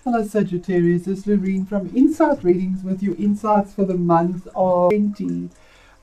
Hello Sagittarius, it's Lorene from Insight Readings with your insights for the month of 20.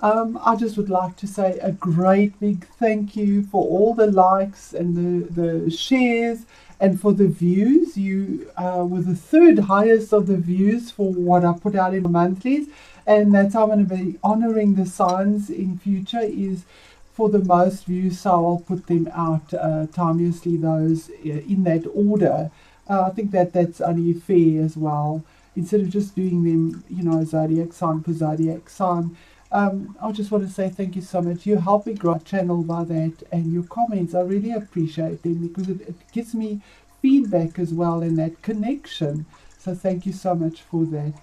I just would like to say a great big thank you for all the likes and the shares and for the views. You were the third highest of the views for what I put out in monthlies, and that's how I'm going to be honoring the signs in future is for the most views, so I'll put them out timelessly, those in that order. I think that's only fair as well. Instead of just doing them, zodiac sign for zodiac sign. I just want to say thank you so much. You help me grow our channel by that, and your comments, I really appreciate them because it gives me feedback as well and that connection. So thank you so much for that.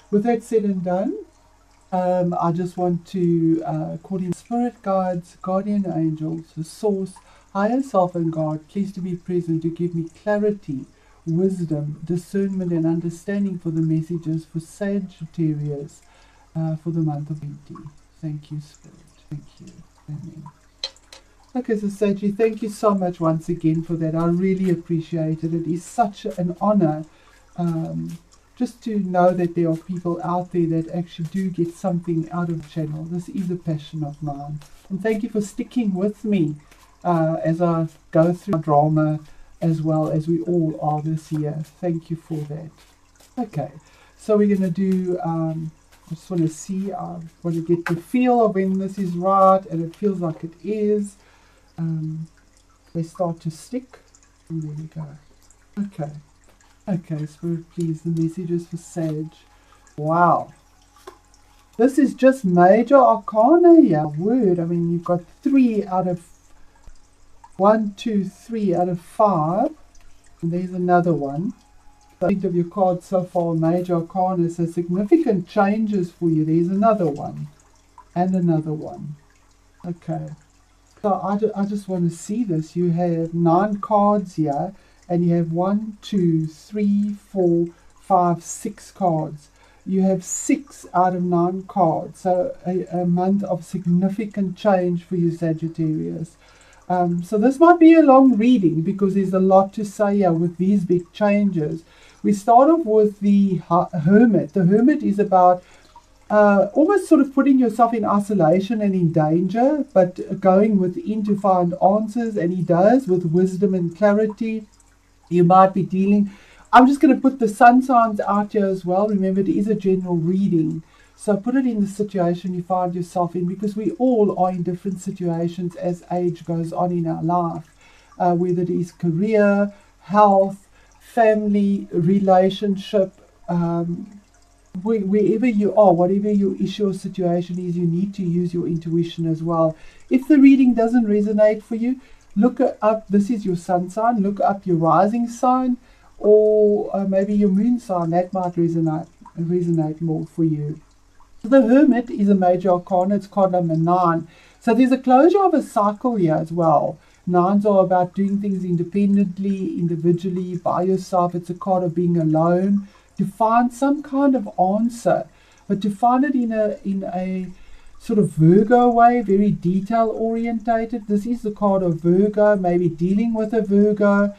With that said and done, I just want to call in spirit guides, guardian angels, the source, higher self and God, please to be present to give me clarity, wisdom, discernment and understanding for the messages for Sagittarius for the month of 20. Thank you, Spirit. Thank you. Amen. Okay, so Saggy, thank you so much once again for that. I really appreciate it. It is such an honor just to know that there are people out there that actually do get something out of the channel. This is a passion of mine. And thank you for sticking with me as I go through my drama, as well as we all are this year. Thank you for that. Okay, so we're going to do, I just want to see, I want to get the feel of when this is right, and it feels like it is. They start to stick, and there we go. Okay, okay, Spirit, please, the messages for Sag. Wow. This is just major arcana here, word. I mean, you've got 3 out of 1, 2, 3 out of 5, and there's another one. The end of your cards so far, major arcana, so significant changes for you. There's another one, and another one. Okay, so I just want to see this. You have 9 cards here, and you have 1, 2, 3, 4, 5, 6 cards. You have 6 out of 9 cards, so a month of significant change for you, Sagittarius. So this might be a long reading because there's a lot to say here with these big changes. We start off with the Hermit. The Hermit is about almost sort of putting yourself in isolation and in danger, but going within to find answers, and he does with wisdom and clarity. You might be dealing... I'm just going to put the sun signs out here as well. Remember, it is a general reading. So put it in the situation you find yourself in, because we all are in different situations as age goes on in our life, whether it is career, health, family, relationship, wherever you are, whatever your issue or situation is, you need to use your intuition as well. If the reading doesn't resonate for you, look up, this is your sun sign, look up your rising sign, or maybe your moon sign. That might resonate more for you. The Hermit is a major arcana. It's card number 9. So there's a closure of a cycle here as well. 9s are about doing things independently, individually, by yourself. It's a card of being alone, to find some kind of answer, but to find it in a sort of Virgo way, very detail orientated. This is the card of Virgo, maybe dealing with a Virgo.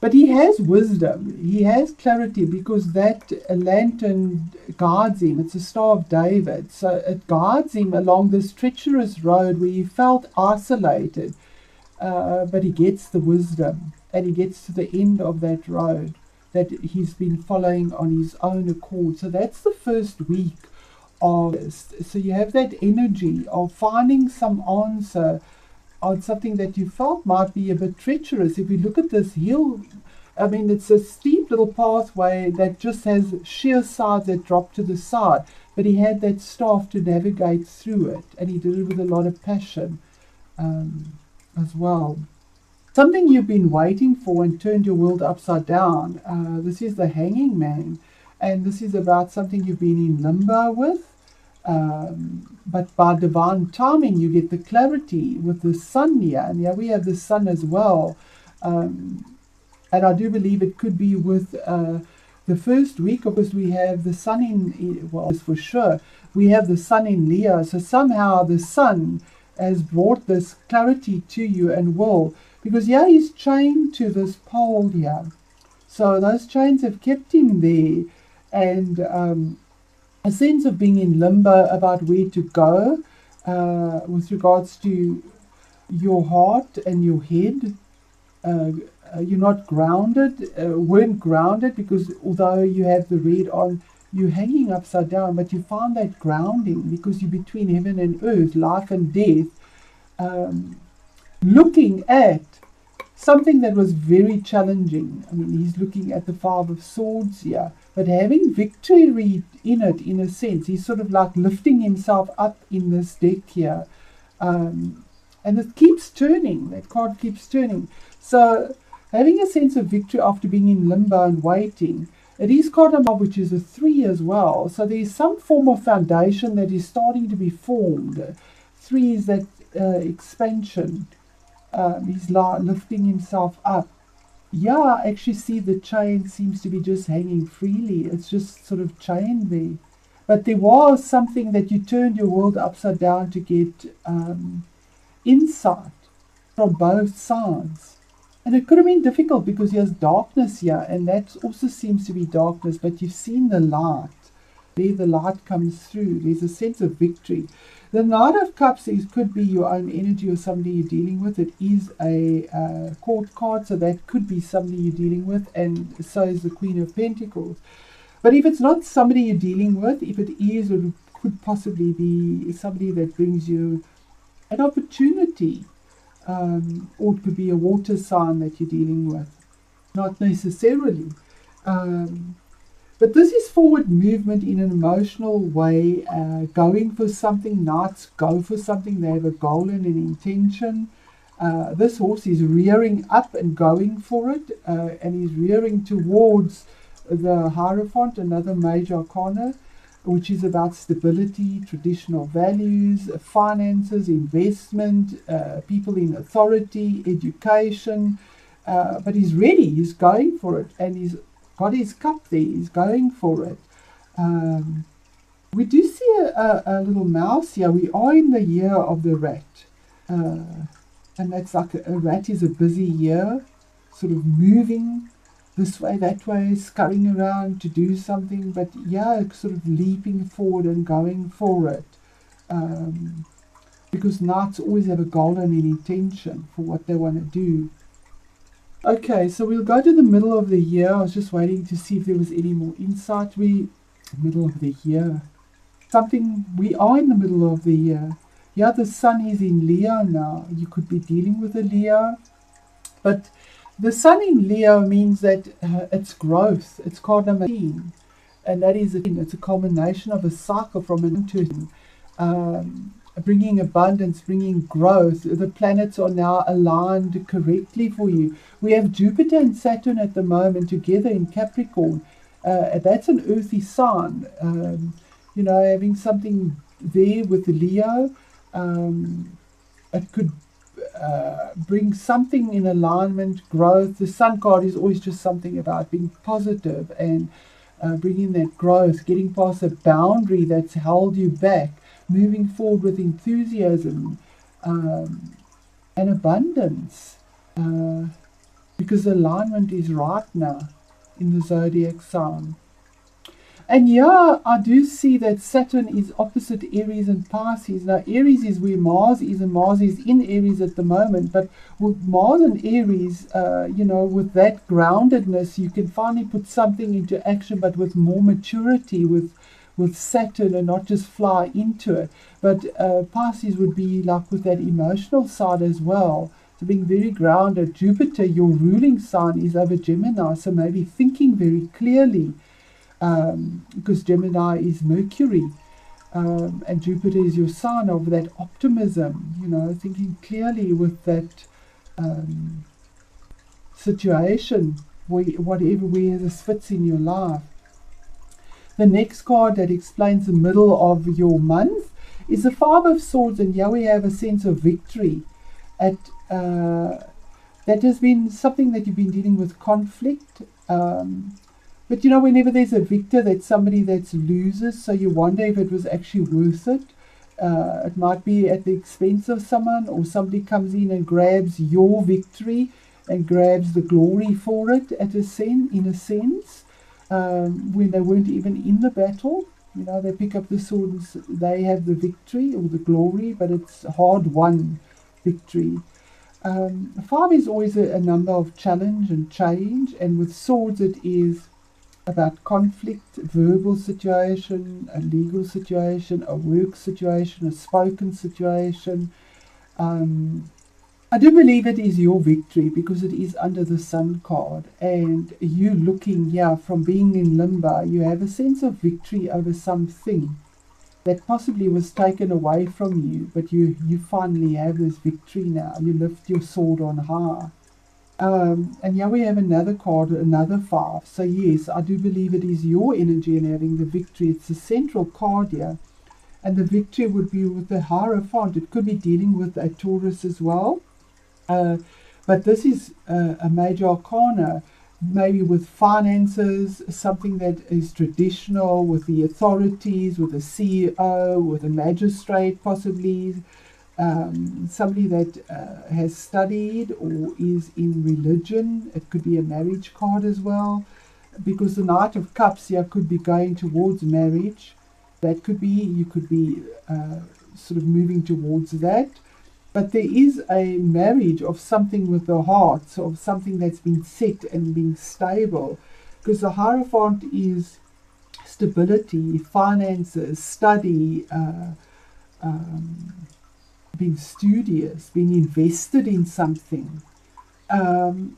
But he has wisdom, he has clarity, because that lantern guides him. It's a Star of David. So it guides him along this treacherous road where he felt isolated. But he gets the wisdom, and he gets to the end of that road that he's been following on his own accord. So that's the first week of this. So you have that energy of finding some answer on something that you felt might be a bit treacherous. If we look at this hill, I mean, it's a steep little pathway that just has sheer sides that drop to the side, but he had that staff to navigate through it, and he did it with a lot of passion as well. Something you've been waiting for and turned your world upside down. This is the Hanging Man, and this is about something you've been in limbo with. But by divine timing, you get the clarity with the sun here. And here we have the sun as well. And I do believe it could be with the first week, because we have the sun in, well, for sure, we have the sun in Leo. So somehow the sun has brought this clarity to you and will, because here he's chained to this pole here. So those chains have kept him there, and a sense of being in limbo about where to go with regards to your heart and your head. You're not grounded, weren't grounded, because although you have the red on, you're hanging upside down, but you found that grounding because you're between heaven and earth, life and death, looking at something that was very challenging. I mean, he's looking at the Five of Swords here, but having victory in it, in a sense. He's sort of like lifting himself up in this deck here. And it keeps turning. That card keeps turning. So having a sense of victory after being in limbo and waiting. It is card number, which is a 3 as well. So there is some form of foundation that is starting to be formed. 3 is that expansion. He's lifting himself up. Yeah, I actually see the chain seems to be just hanging freely. It's just sort of chained there. But there was something that you turned your world upside down to get insight from both sides. And it could have been difficult because there's darkness here, and that also seems to be darkness, but you've seen the light. There the light comes through. There's a sense of victory. The Knight of Cups could be your own energy or somebody you're dealing with. It is a court card, so that could be somebody you're dealing with, and so is the Queen of Pentacles. But if it's not somebody you're dealing with, if it is, it could possibly be somebody that brings you an opportunity, or it could be a water sign that you're dealing with. Not necessarily. But this is forward movement in an emotional way, going for something. Knights go for something. They have a goal and an intention. This horse is rearing up and going for it, and he's rearing towards the Hierophant, another major arcana, which is about stability, traditional values, finances, investment, people in authority, education. But he's ready. He's going for it, and he's got his cup there, he's going for it. We do see a little mouse here. We are in the year of the rat. And that's like a rat is a busy year, sort of moving this way, that way, scurrying around to do something, but yeah, sort of leaping forward and going for it. Because knights always have a goal and an intention for what they want to do. Okay, so we'll go to the middle of the year. I was just waiting to see if there was any more insight. Middle of the year. We are in the middle of the year. Yeah, the sun is in Leo now. You could be dealing with a Leo. But the sun in Leo means that it's growth. It's card number 18. And that is, it's a culmination of a cycle from an into bringing abundance, bringing growth. The planets are now aligned correctly for you. We have Jupiter and Saturn at the moment together in Capricorn. That's an earthy sign. Having something there with the Leo, it could bring something in alignment, growth. The Sun card is always just something about being positive and bringing that growth, getting past a boundary that's held you back, moving forward with enthusiasm and abundance, because alignment is right now in the zodiac sign. And yeah, I do see that Saturn is opposite Aries and Pisces. Now, Aries is where Mars is, and Mars is in Aries at the moment. But with Mars and Aries, with that groundedness, you can finally put something into action, but with more maturity, with Saturn, and not just fly into it. But Pisces would be like with that emotional side as well. So being very grounded. Jupiter, your ruling sign, is over Gemini. So maybe thinking very clearly. Because Gemini is Mercury, and Jupiter is your sign of that optimism, thinking clearly with that situation, where this fits in your life. The next card that explains the middle of your month is the Five of Swords, and here we have a sense of victory. That has been something that you've been dealing with, conflict. But whenever there's a victor, that's somebody that loses, so you wonder if it was actually worth it. It might be at the expense of someone, or somebody comes in and grabs your victory, and grabs the glory for it in a sense, when they weren't even in the battle. You know, they pick up the sword and they have the victory or the glory, but it's hard-won victory. 5 is always a number of challenge and change, and with swords it is about conflict, verbal situation, a legal situation, a work situation, a spoken situation. I do believe it is your victory because it is under the Sun card, and you looking, from being in limbo, you have a sense of victory over something that possibly was taken away from you, but you finally have this victory now. You lift your sword on high. And here we have another card, another 5. So yes, I do believe it is your energy in having the victory. It's the central card here. And the victory would be with the Hierophant. It could be dealing with a Taurus as well. But this is a major arcana, maybe with finances, something that is traditional, with the authorities, with a CEO, with a magistrate possibly, somebody that has studied or is in religion. It could be a marriage card as well, because the Knight of Cups here could be going towards marriage. That could be, you could be sort of moving towards that. But there is a marriage of something with the heart, so of something that's been set and being stable. Because the Hierophant is stability, finances, study, being studious, being invested in something. And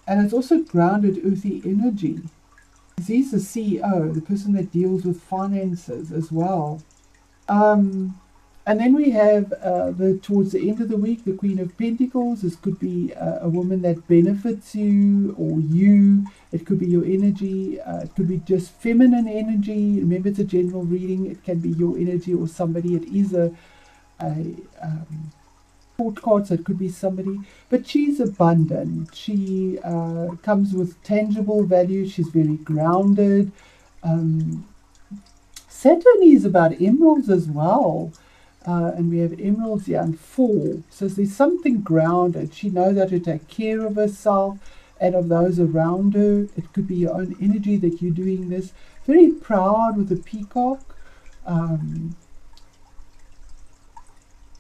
it's also grounded earthy energy. He's the CEO, the person that deals with finances as well. And then we have towards the end of the week, the Queen of Pentacles. This could be a woman that benefits you or you. It could be your energy. It could be just feminine energy. Remember, it's a general reading. It can be your energy or somebody. It is a court card, so it could be somebody. But she's abundant. She comes with tangible value. She's very grounded. Saturn is about emeralds as well. And we have emeralds here and 4. So there's something grounded. She knows how to take care of herself and of those around her. It could be your own energy that you're doing this. Very proud with the peacock.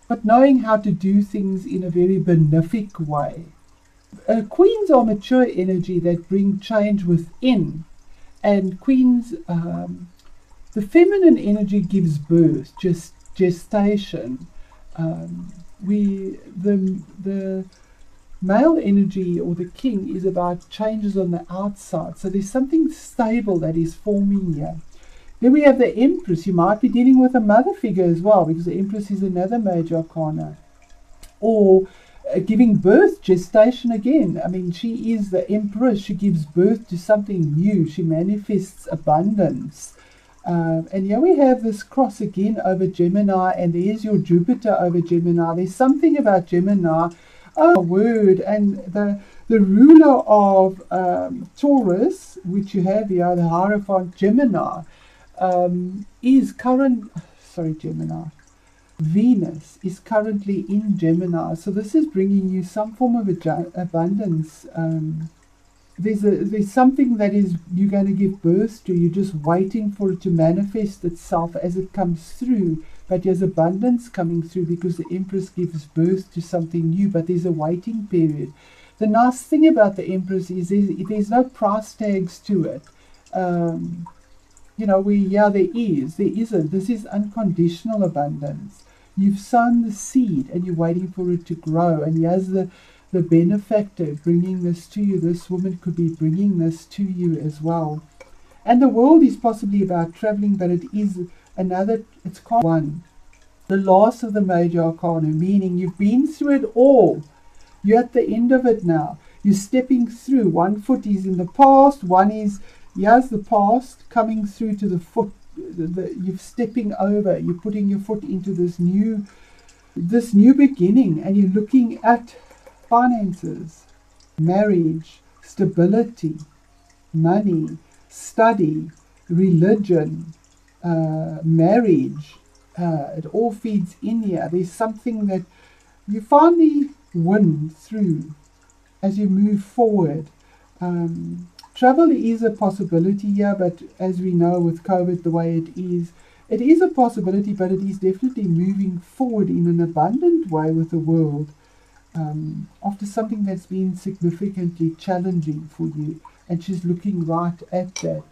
But knowing how to do things in a very benefic way. Queens are mature energy that bring change within. And queens, the feminine energy gives birth, just gestation. The male energy or the king is about changes on the outside. So there's something stable that is forming here. Then we have the Empress. You might be dealing with a mother figure as well, because the Empress is another major arcana. Or giving birth, gestation again. I mean, she is the Empress. She gives birth to something new. She manifests abundance. And here we have this cross again over Gemini, and there's your Jupiter over Gemini. There's something about Gemini, word, and the ruler of Taurus, which you have here, the Hierophant Gemini, is Venus is currently in Gemini. So this is bringing you some form of abundance. There's something that is you're going to give birth to. You're just waiting for it to manifest itself as it comes through. But there's abundance coming through because the Empress gives birth to something new. But there's a waiting period. The nice thing about the Empress is there's no price tags to it. There isn't. This is unconditional abundance. You've sown the seed and you're waiting for it to grow. And here's the benefactor bringing this to you. This woman could be bringing this to you as well. And the world is possibly about traveling, but it is it's called 1. The last of the major arcana, meaning you've been through it all. You're at the end of it now. You're stepping through. One foot is in the past, here's the past coming through to the foot. You're stepping over. You're putting your foot into this new beginning, and you're looking at finances, marriage, stability, money, study, religion, marriage. It all feeds in here. There's something that you finally win through. as you move forward. Travel is a possibility here, but as we know with COVID the way it is a possibility, but it is definitely moving forward in an abundant way with the world, after something that's been significantly challenging for you, and she's looking right at that.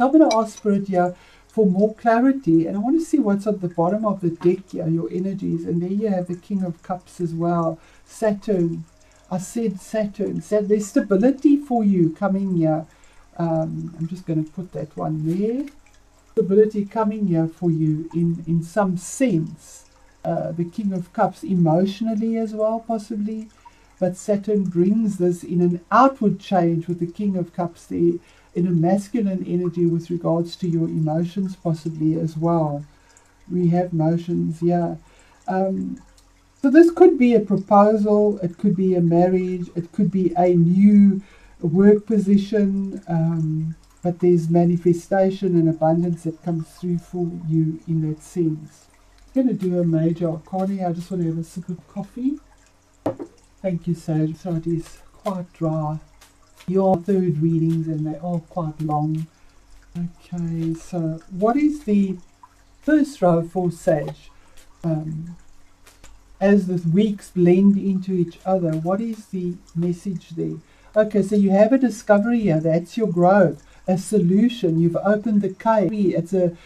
I'm going to ask Spirit here for more clarity, and I want to see what's at the bottom of the deck here, your energies, and there you have the King of Cups as well, Saturn. I said Saturn. There's stability for you coming here. I'm just going to put that one there. Stability coming here for you in some sense. The King of Cups emotionally as well, possibly. But Saturn brings this in an outward change with the King of Cups there, in a masculine energy with regards to your emotions possibly as well. We have motions, yeah. So this could be a proposal, it could be a marriage, it could be a new work position, but there's manifestation and abundance that comes through for you in that sense. I'm going to do a major arcana. I just want to have a sip of coffee. Thank you, Sage. So it is quite dry. Your third readings, and they are quite long. Okay, so what is the first row for Sage? As the weeks blend into each other, what is the message there? Okay, so you have a discovery here. That's your growth. A solution. You've opened the cave. It's a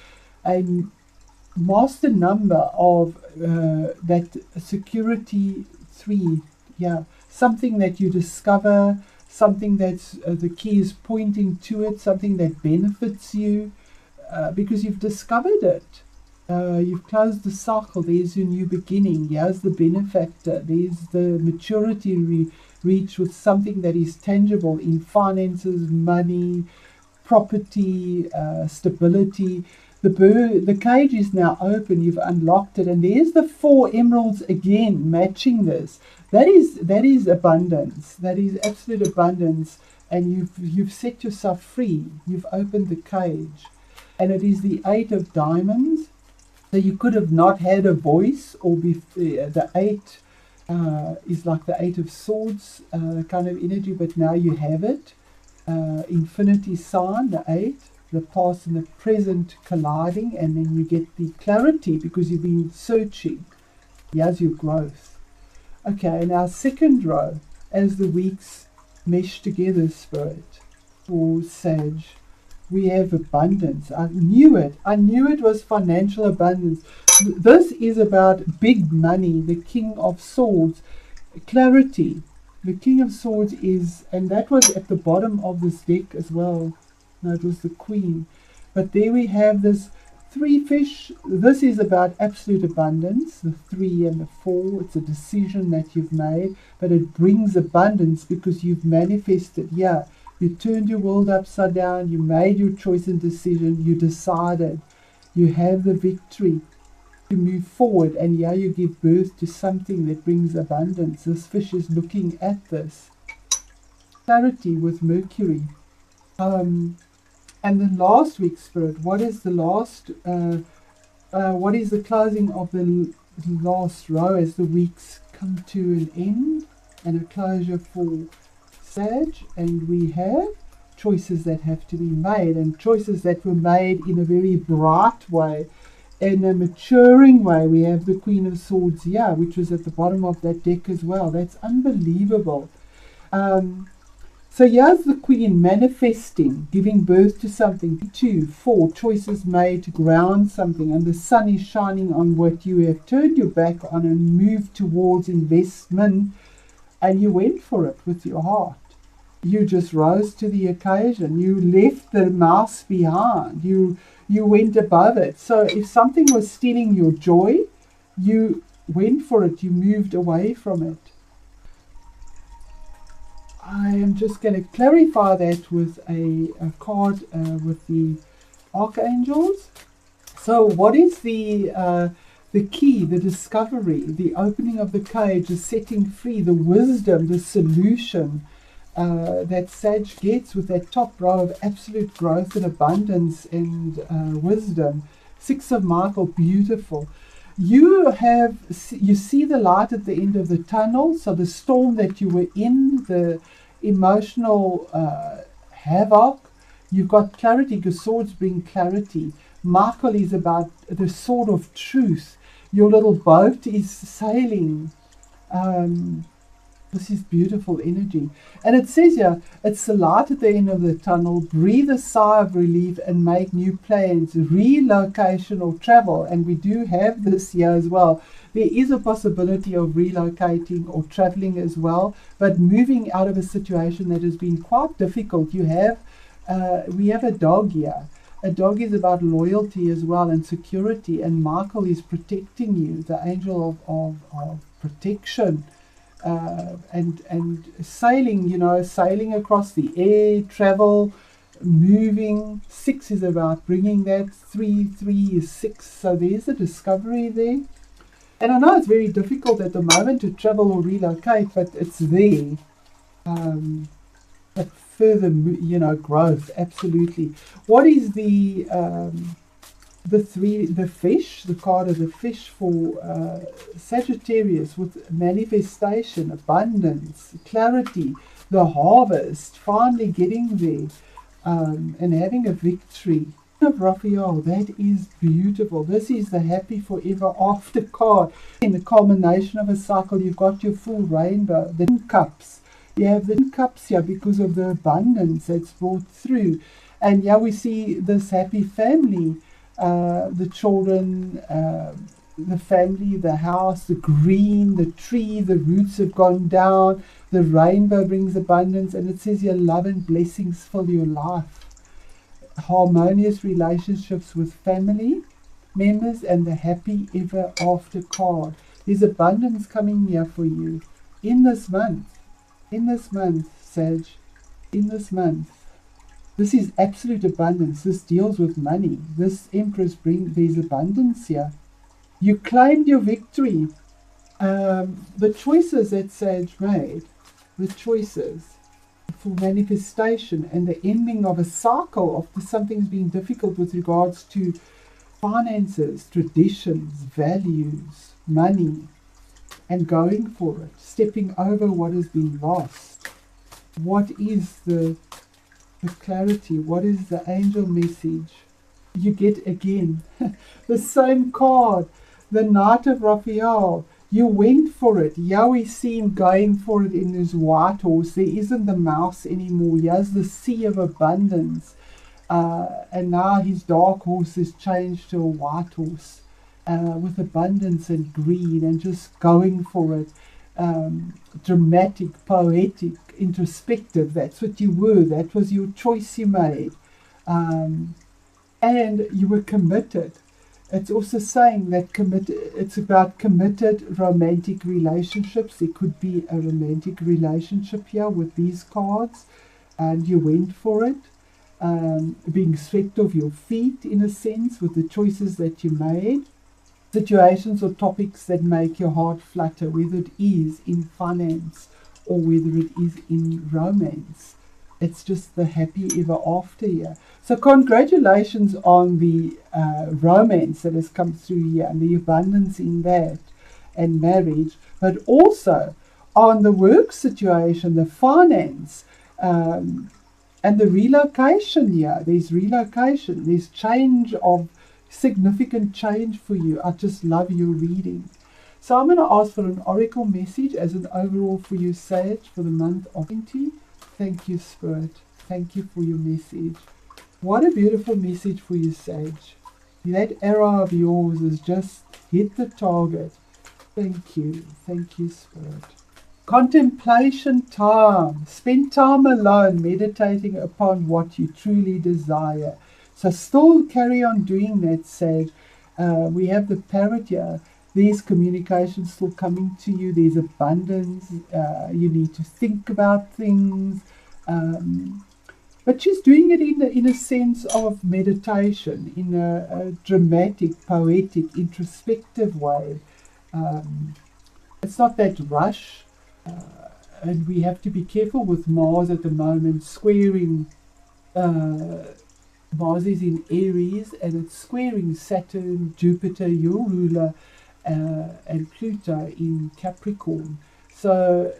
master number of that security 3. Yeah, something that you discover, something that's the key is pointing to it, something that benefits you because you've discovered it. You've closed the cycle. There's your new beginning. Here's the benefactor. There's the maturity reach with something that is tangible in finances, money, property, stability. The cage is now open. You've unlocked it, and there's the 4 emeralds again matching this. That is abundance. That is absolute abundance, and you've set yourself free. You've opened the cage, and it is the 8 of diamonds. So you could have not had a voice, or the 8 is like the 8 of swords kind of energy, but now you have it. Infinity sign, the 8, the past and the present colliding, and then you get the clarity because you've been searching. Here's your growth. Okay, and our second row, as the weeks mesh together, Spirit, for Sage, we have abundance. I knew it. I knew it was financial abundance. This is about big money. The King of Swords, clarity. The King of Swords is, and that was at the bottom of this deck as well. No, it was the Queen. But there we have this 3 fish. This is about absolute abundance. The 3 and the 4. It's a decision that you've made, but it brings abundance because you've manifested. Yeah. You turned your world upside down, you made your choice and decision, you decided, you have the victory to move forward, and yeah, you give birth to something that brings abundance. This fish is looking at this. Clarity with Mercury. And then last week, Spirit, what is the last, what is the closing of the last row as the weeks come to an end, and a closure for Sag? And we have choices that have to be made, and choices that were made in a very bright way, in a maturing way. We have the Queen of Swords here, which was at the bottom of that deck as well. That's unbelievable. So here's the Queen manifesting, giving birth to something. 2, 4 choices made to ground something, and the sun is shining on what you have turned your back on and moved towards investment, and you went for it with your heart. You just rose to the occasion. You left the mouse behind. You went above it. So if something was stealing your joy, you went for it. You moved away from it. I am just going to clarify that with a card with the archangels. So what is the key, the discovery, the opening of the cage, the setting free, the wisdom, the solution that Sag gets with that top row of absolute growth and abundance and wisdom. 6 of Michael, beautiful. you see the light at the end of the tunnel. So the storm that you were in, the emotional havoc, you've got clarity, because swords bring clarity. Michael is about the sword of truth. Your little boat is sailing. This is beautiful energy. And it says here, it's the light at the end of the tunnel. Breathe a sigh of relief and make new plans. Relocation or travel. And we do have this here as well. There is a possibility of relocating or traveling as well. But moving out of a situation that has been quite difficult. We have a dog here. A dog is about loyalty as well and security. And Michael is protecting you. The angel of protection. And sailing, sailing across the air, travel, moving. 6 is about bringing that. 3 is 6. So there's a discovery there. And I know it's very difficult at the moment to travel or relocate, but it's there. But further, growth, absolutely. What is the fish, the card of the fish for Sagittarius, with manifestation, abundance, clarity, the harvest, finally getting there, and having a victory. Of Raphael, that is beautiful. This is the happy forever after card. In the culmination of a cycle, you've got your full rainbow, the 10 cups. You have the 10 cups here because of the abundance that's brought through. And here we see this happy family. The children, the family, the house, the green, the tree, the roots have gone down, the rainbow brings abundance, and it says here, love and blessings fill your life. Harmonious relationships with family members and the happy ever after card. There's abundance coming here for you in this month, Sag, in this month. This is absolute abundance. This deals with money. This Empress there's abundance here. You claimed your victory. The choices that Sage made, the choices for manifestation and the ending of a cycle of something's being difficult with regards to finances, traditions, values, money, and going for it, stepping over what has been lost. What is the clarity? What is the angel message? You get again the same card, the Knight of Raphael. You went for it. Here we see him going for it in his white horse. There isn't the mouse anymore. He has the sea of abundance. And now his dark horse is changed to a white horse with abundance and green and just going for it. Dramatic, poetic, introspective. That's what you were. That was your choice you made. And you were committed. It's also saying that it's about committed romantic relationships. There could be a romantic relationship here with these cards, and you went for it. Being swept off your feet, in a sense, with the choices that you made. Situations or topics that make your heart flutter, whether it is in finance or whether it is in romance. It's just the happy ever after here. So congratulations on the romance that has come through here and the abundance in that and marriage, but also on the work situation, the finance, and the relocation here. There's relocation. There's significant change for you. I just love your reading. So I'm going to ask for an oracle message as an overall for you, Sage, for the month of 20. Thank you, Spirit. Thank you for your message. What a beautiful message for you, Sage. That arrow of yours has just hit the target. Thank you. Thank you, Spirit. Contemplation time. Spend time alone meditating upon what you truly desire. So still carry on doing that, Sage. We have the parrot here. There's communication still coming to you. There's abundance. You need to think about things. But she's doing it in a sense of meditation, in a dramatic, poetic, introspective way. It's not that rush. And we have to be careful with Mars at the moment, squaring. Mars is in Aries, and it's squaring Saturn, Jupiter, your ruler, and Pluto in Capricorn. So,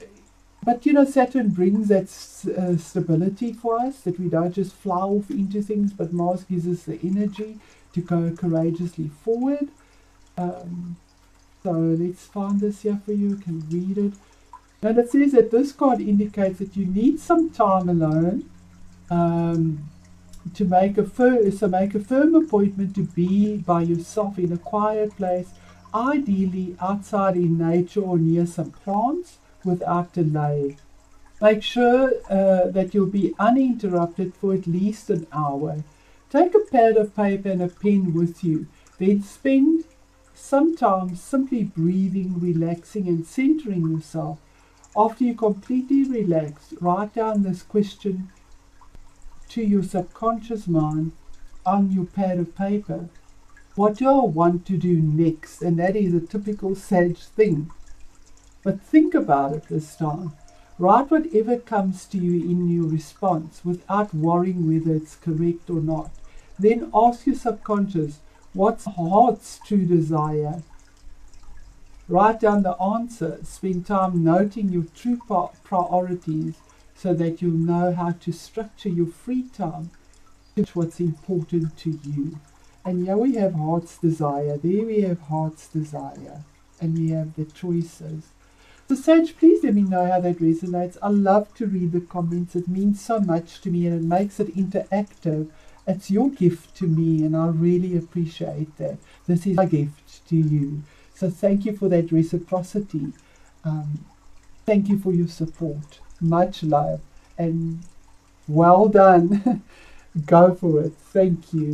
but you know, Saturn brings that stability for us, that we don't just fly off into things, but Mars gives us the energy to go courageously forward. So let's find this here for you. You can read it. And it says that this card indicates that you need some time alone to make a firm appointment to be by yourself in a quiet place, ideally outside in nature or near some plants, without delay. Make sure that you'll be uninterrupted for at least an hour. Take a pad of paper and a pen with you. Then spend some time simply breathing, relaxing, and centering yourself. After you completely relax, write down this question to your subconscious mind on your pad of paper. What do I want to do next? And that is a typical Sag thing. But think about it this time. Write whatever comes to you in your response without worrying whether it's correct or not. Then ask your subconscious, what's heart's true desire? Write down the answer. Spend time noting your true priorities so that you'll know how to structure your free time to what's important to you. And here we have heart's desire. There we have heart's desire. And we have the choices. So Sag, please let me know how that resonates. I love to read the comments. It means so much to me and it makes it interactive. It's your gift to me and I really appreciate that. This is my gift to you. So thank you for that reciprocity. Thank you for your support. Much love and well done. Go for it. Thank you.